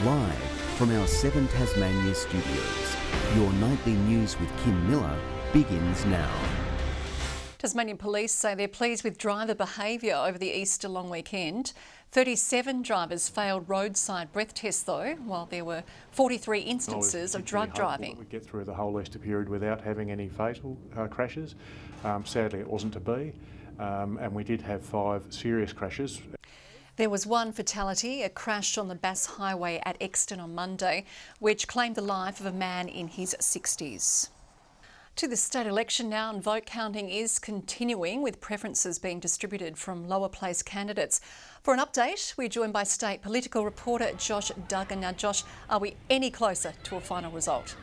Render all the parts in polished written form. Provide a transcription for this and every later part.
Live from our 7 Tasmania studios, your nightly news with Kim Miller begins now. Tasmanian police say they're pleased with driver behaviour over the Easter long weekend. 37 drivers failed roadside breath tests though, while there were 43 instances of drug driving. We get through the whole Easter period without having any fatal crashes. Sadly, it wasn't to be, and we did have 5 serious crashes. There was one fatality, a crash on the Bass Highway at Exton on Monday, which claimed the life of a man in his 60s. To the state election now, and vote counting is continuing with preferences being distributed from lower place candidates. For an update, we're joined by state political reporter Josh Duggan. Now Josh, are we any closer to a final result?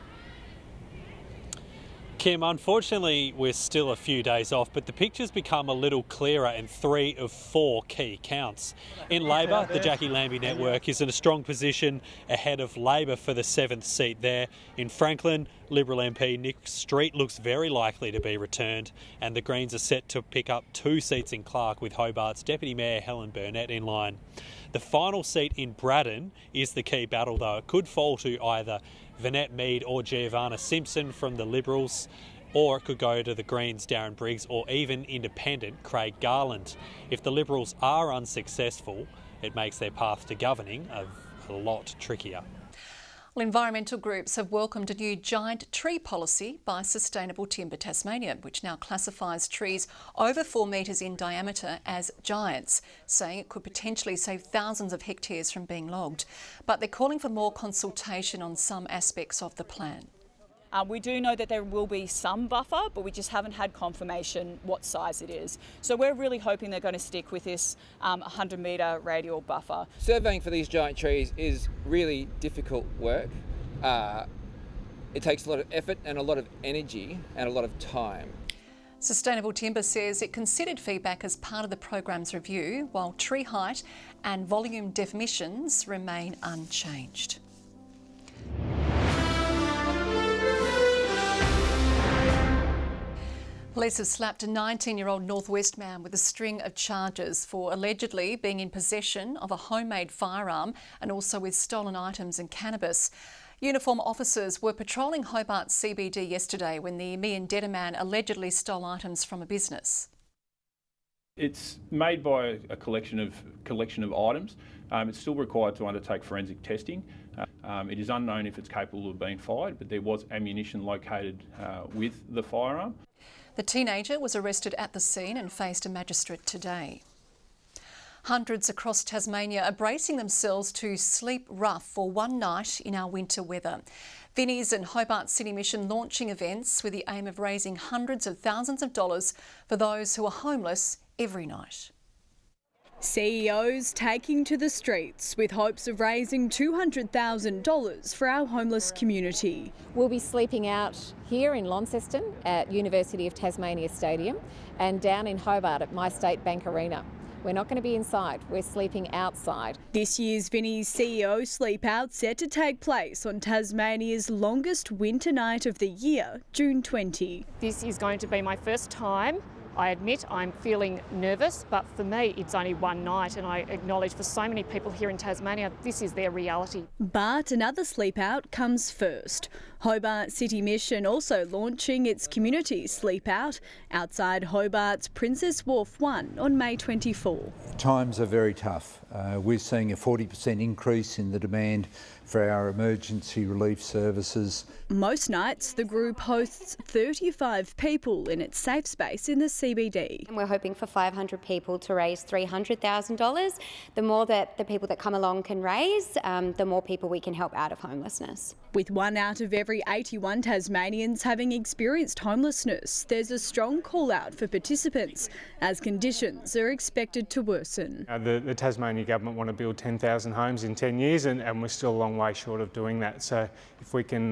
Kim, unfortunately, we're still a few days off, but the picture's become a little clearer in 3 of 4 key counts. In Labor, the Jackie Lambie network is in a strong position ahead of Labor for the 7th seat there. In Franklin, Liberal MP Nick Street looks very likely to be returned, and the Greens are set to pick up 2 seats in Clark with Hobart's Deputy Mayor Helen Burnett in line. The final seat in Braddon is the key battle, though. It could fall to either Vanette Mead or Giovanna Simpson from the Liberals, or it could go to the Greens' Darren Briggs or even independent Craig Garland. If the Liberals are unsuccessful, it makes their path to governing a lot trickier. Well, environmental groups have welcomed a new giant tree policy by Sustainable Timber Tasmania, which now classifies trees over 4 metres in diameter as giants, saying it could potentially save thousands of hectares from being logged. But they're calling for more consultation on some aspects of the plan. We do know that there will be some buffer, but we just haven't had confirmation what size it is. So we're really hoping they're going to stick with this 100-metre radial buffer. Surveying for these giant trees is really difficult work. It takes a lot of effort and a lot of energy and a lot of time. Sustainable Timber says it considered feedback as part of the program's review, while tree height and volume definitions remain unchanged. Police have slapped a 19-year-old Northwest man with a string of charges for allegedly being in possession of a homemade firearm and also with stolen items and cannabis. Uniform officers were patrolling Hobart CBD yesterday when the Miandetta man allegedly stole items from a business. It's made by a collection of items. It's still required to undertake forensic testing. It is unknown if it's capable of being fired, but there was ammunition located with the firearm. The teenager was arrested at the scene and faced a magistrate today. Hundreds across Tasmania are bracing themselves to sleep rough for one night in our winter weather. Vinnie's and Hobart City Mission launching events with the aim of raising hundreds of thousands of dollars for those who are homeless every night. CEOs taking to the streets with hopes of raising $200,000 for our homeless community. We'll be sleeping out here in Launceston at University of Tasmania Stadium and down in Hobart at My State Bank Arena. We're not going to be inside, we're sleeping outside. This year's Vinnie's CEO Sleep Out set to take place on Tasmania's longest winter night of the year, June 20. This is going to be my first time. I admit I'm feeling nervous, but for me it's only one night, and I acknowledge for so many people here in Tasmania this is their reality. But another sleep out comes first. Hobart City Mission also launching its community sleep out outside Hobart's Princess Wharf 1 on May 24. Times are very tough. We're seeing a 40% increase in the demand for our emergency relief services. Most nights the group hosts 35 people in its safe space in the CBD. And we're hoping for 500 people to raise $300,000. The more that the people that come along can raise, the more people we can help out of homelessness. With 1 out of every 81 Tasmanians having experienced homelessness, there's a strong call out for participants as conditions are expected to worsen. The Tasmania government want to build 10,000 homes in 10 years and we're still a long way short of doing that. So if we can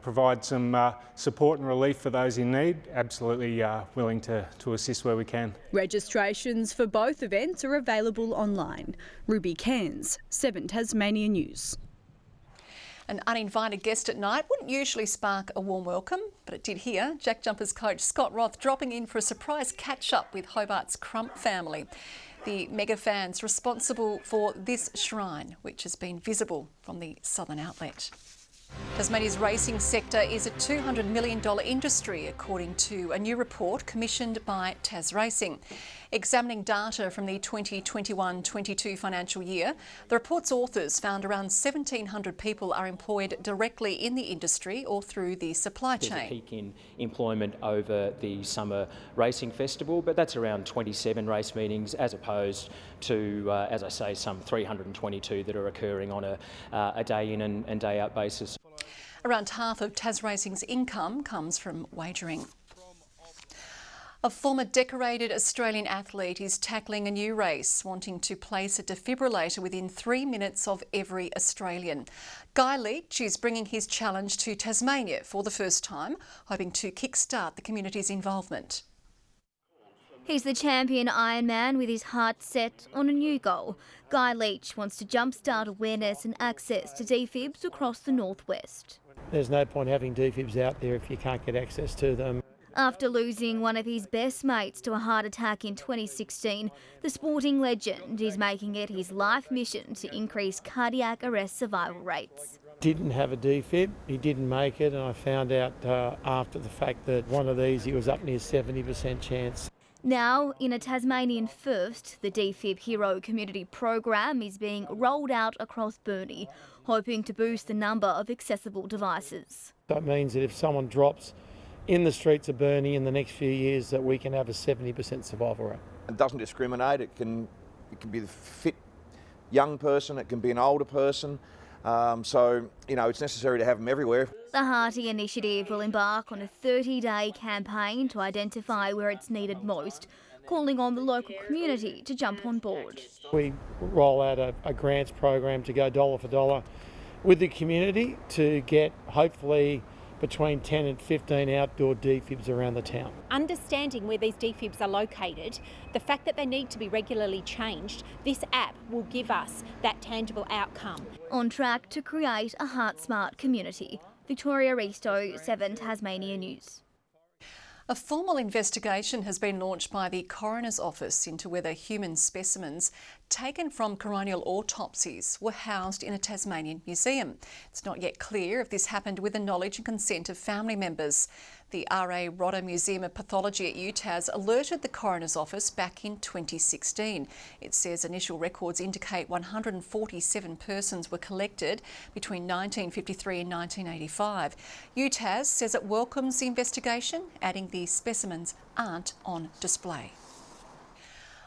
provide some support and relief for those in need, absolutely willing to assist where we can. Registrations for both events are available online. Ruby Cairns, 7 Tasmania News. An uninvited guest at night wouldn't usually spark a warm welcome, but it did here. Jack Jumpers coach Scott Roth dropping in for a surprise catch-up with Hobart's Crump family. the mega fans responsible for this shrine, which has been visible from the southern outlet. Tasmania's racing sector is a $200 million industry, according to a new report commissioned by Tas Racing. Examining data from the 2021-22 financial year, the report's authors found around 1,700 people are employed directly in the industry or through the supply chain. There's a peak in employment over the summer racing festival, but that's around 27 race meetings as opposed to, as I say, some 322 that are occurring on a day in and day out basis. Around half of Tas Racing's income comes from wagering. A former decorated Australian athlete is tackling a new race, wanting to place a defibrillator within 3 minutes of every Australian. Guy Leach is bringing his challenge to Tasmania for the first time, hoping to kickstart the community's involvement. He's the champion Ironman with his heart set on a new goal. Guy Leach wants to jumpstart awareness and access to defibs across the northwest. There's no point having defibs out there if you can't get access to them. After losing one of his best mates to a heart attack in 2016, the sporting legend is making it his life mission to increase cardiac arrest survival rates. Didn't have a defib, he didn't make it, and I found out after the fact that one of these he was up near 70% chance. Now, in a Tasmanian first, the Defib Hero community program is being rolled out across Burnie, hoping to boost the number of accessible devices. That means that if someone drops in the streets of Burnie in the next few years, that we can have a 70% survival rate. It doesn't discriminate. It can be the fit young person, it can be an older person. So, it's necessary to have them everywhere. The Hearty initiative will embark on a 30-day campaign to identify where it's needed most, calling on the local community to jump on board. We roll out a grants program to go dollar for dollar with the community to get hopefully between 10 and 15 outdoor defibs around the town. Understanding where these defibs are located, the fact that they need to be regularly changed, this app will give us that tangible outcome. On track to create a heart-smart community. Victoria Risto, 7 Tasmania News. A formal investigation has been launched by the Coroner's Office into whether human specimens taken from coronial autopsies were housed in a Tasmanian museum. It's not yet clear if this happened with the knowledge and consent of family members. The R.A. Rodder Museum of Pathology at UTAS alerted the Coroner's Office back in 2016. It says initial records indicate 147 persons were collected between 1953 and 1985. UTAS says it welcomes the investigation, adding the specimens aren't on display.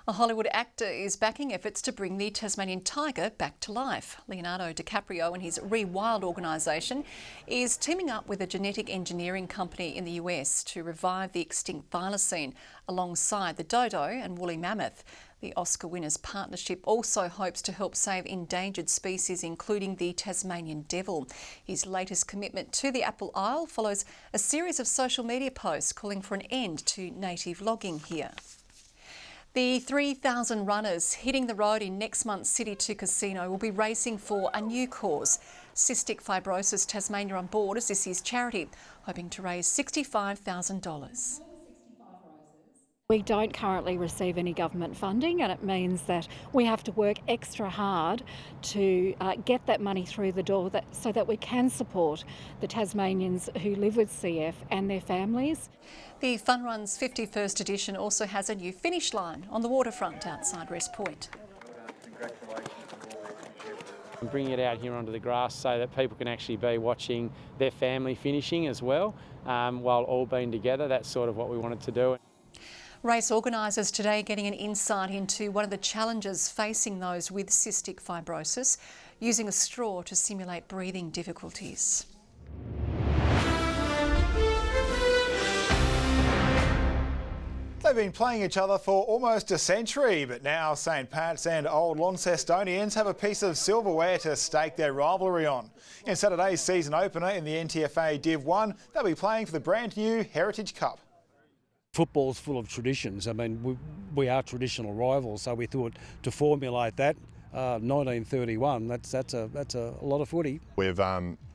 A Hollywood actor is backing efforts to bring the Tasmanian tiger back to life. Leonardo DiCaprio and his Rewild organisation is teaming up with a genetic engineering company in the US to revive the extinct thylacine alongside the dodo and woolly mammoth. The Oscar winner's partnership also hopes to help save endangered species, including the Tasmanian devil. His latest commitment to the Apple Isle follows a series of social media posts calling for an end to native logging here. The 3,000 runners hitting the road in next month's City 2 Casino will be racing for a new cause. Cystic Fibrosis Tasmania on board as this year's charity, hoping to raise $65,000. We don't currently receive any government funding, and it means that we have to work extra hard to get that money through the door so that we can support the Tasmanians who live with CF and their families. The Fun Run's 51st edition also has a new finish line on the waterfront outside Rest Point. Bring it out here onto the grass so that people can actually be watching their family finishing as well, while all being together. That's sort of what we wanted to do. Race organisers today getting an insight into one of the challenges facing those with cystic fibrosis, using a straw to simulate breathing difficulties. They've been playing each other for almost a century, but now St Pat's and Old Launcestonians have a piece of silverware to stake their rivalry on. In Saturday's season opener in the NTFA Div 1, they'll be playing for the brand new Heritage Cup. Football's full of traditions. I mean, we are traditional rivals, so we thought to formulate that, 1931, that's a lot of footy. We've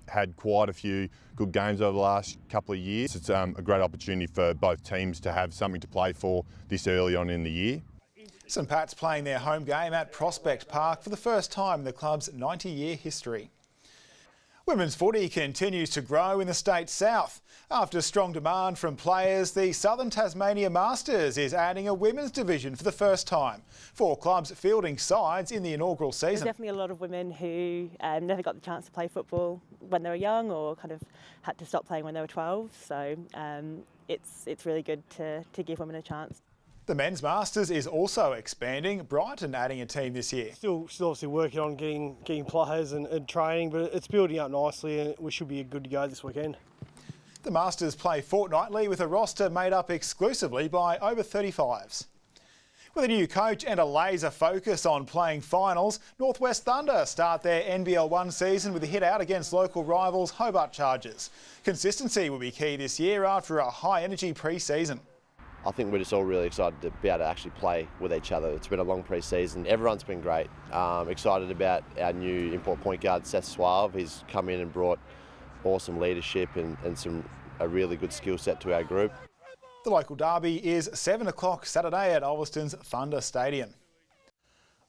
had quite a few good games over the last couple of years. It's a great opportunity for both teams to have something to play for this early on in the year. St Pat's playing their home game at Prospect Park for the first time in the club's 90-year history. Women's footy continues to grow in the state's south. After strong demand from players, the Southern Tasmania Masters is adding a women's division for the first time. 4 clubs fielding sides in the inaugural season. There's definitely a lot of women who never got the chance to play football when they were young, or kind of had to stop playing when they were 12. So it's really good to give women a chance. The men's Masters is also expanding. Brighton adding a team this year. Still obviously working on getting players and training, but it's building up nicely and we should be good to go this weekend. The Masters play fortnightly with a roster made up exclusively by over 35s. With a new coach and a laser focus on playing finals, Northwest Thunder start their NBL 1 season with a hit out against local rivals Hobart Chargers. Consistency will be key this year after a high-energy pre-season. I think we're just all really excited to be able to actually play with each other. It's been a long pre-season. Everyone's been great. Excited about our new import point guard, Seth Suave. He's come in and brought awesome leadership and a really good skill set to our group. The local derby is 7 o'clock Saturday at Ulverston's Thunder Stadium.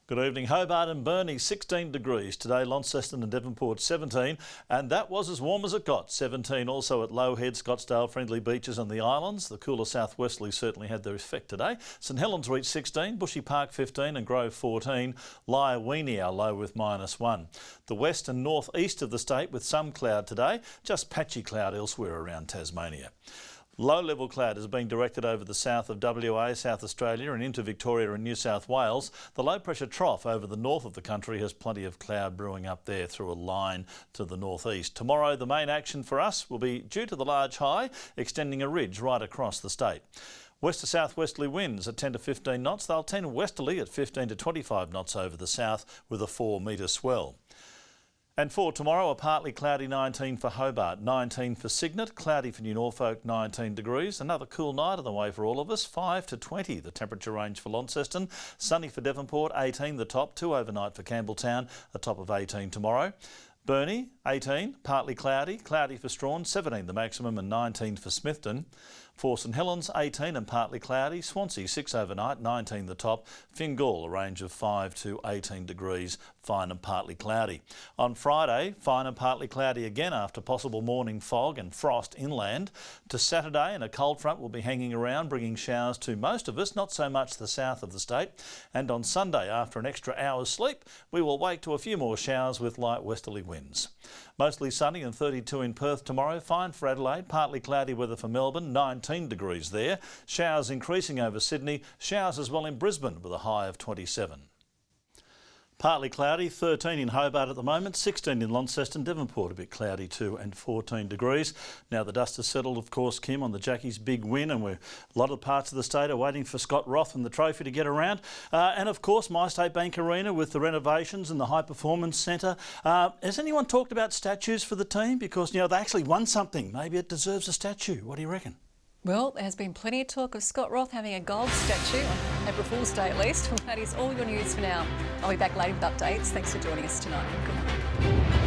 Good evening. Hobart and Burnie 16 degrees today, Launceston and Devonport 17, and that was as warm as it got. 17 also at Lowhead, Scottsdale, Friendly Beaches and the Islands. The cooler southwesterly certainly had their effect today. St Helens reached 16, Bushy Park 15 and Grove 14. Lyawini our low with -1. The west and north east of the state with some cloud today, just patchy cloud elsewhere around Tasmania. Low-level cloud is being directed over the south of WA, South Australia and into Victoria and New South Wales. The low-pressure trough over the north of the country has plenty of cloud brewing up there through a line to the northeast. Tomorrow, the main action for us will be due to the large high, extending a ridge right across the state. West to southwesterly winds at 10 to 15 knots. They'll tend westerly at 15 to 25 knots over the south with a 4-metre swell. And for tomorrow, a partly cloudy 19 for Hobart, 19 for Cygnet, cloudy for New Norfolk, 19 degrees. Another cool night on the way for all of us, 5 to 20 the temperature range for Launceston. Sunny for Devonport, 18 the top, 2 overnight for Campbelltown, a top of 18 tomorrow. Burnie, 18, partly cloudy, cloudy for Strawn, 17 the maximum and 19 for Smithton. For St Helens, 18 and partly cloudy. Swansea, 6 overnight, 19 the top. Fingal, a range of 5 to 18 degrees, fine and partly cloudy. On Friday, fine and partly cloudy again after possible morning fog and frost inland. To Saturday, and a cold front will be hanging around, bringing showers to most of us, not so much the south of the state. And on Sunday, after an extra hour's sleep, we will wake to a few more showers with light westerly winds. Mostly sunny and 32 in Perth tomorrow. Fine for Adelaide, partly cloudy weather for Melbourne, 19 degrees there. Showers increasing over Sydney. Showers as well in Brisbane with a high of 27. Partly cloudy, 13 in Hobart at the moment, 16 in Launceston, Devonport a bit cloudy too and 14 degrees. Now the dust has settled, of course, Kim, on the Jackies' big win, and a lot of parts of the state are waiting for Scott Roth and the trophy to get around. And of course, My State Bank Arena with the renovations and the High Performance Centre. Has anyone talked about statues for the team? Because, you know, they actually won something. Maybe it deserves a statue. What do you reckon? Well, there has been plenty of talk of Scott Roth having a gold statue on April Fool's Day at least. Well, that is all your news for now. I'll be back later with updates. Thanks for joining us tonight. Good night.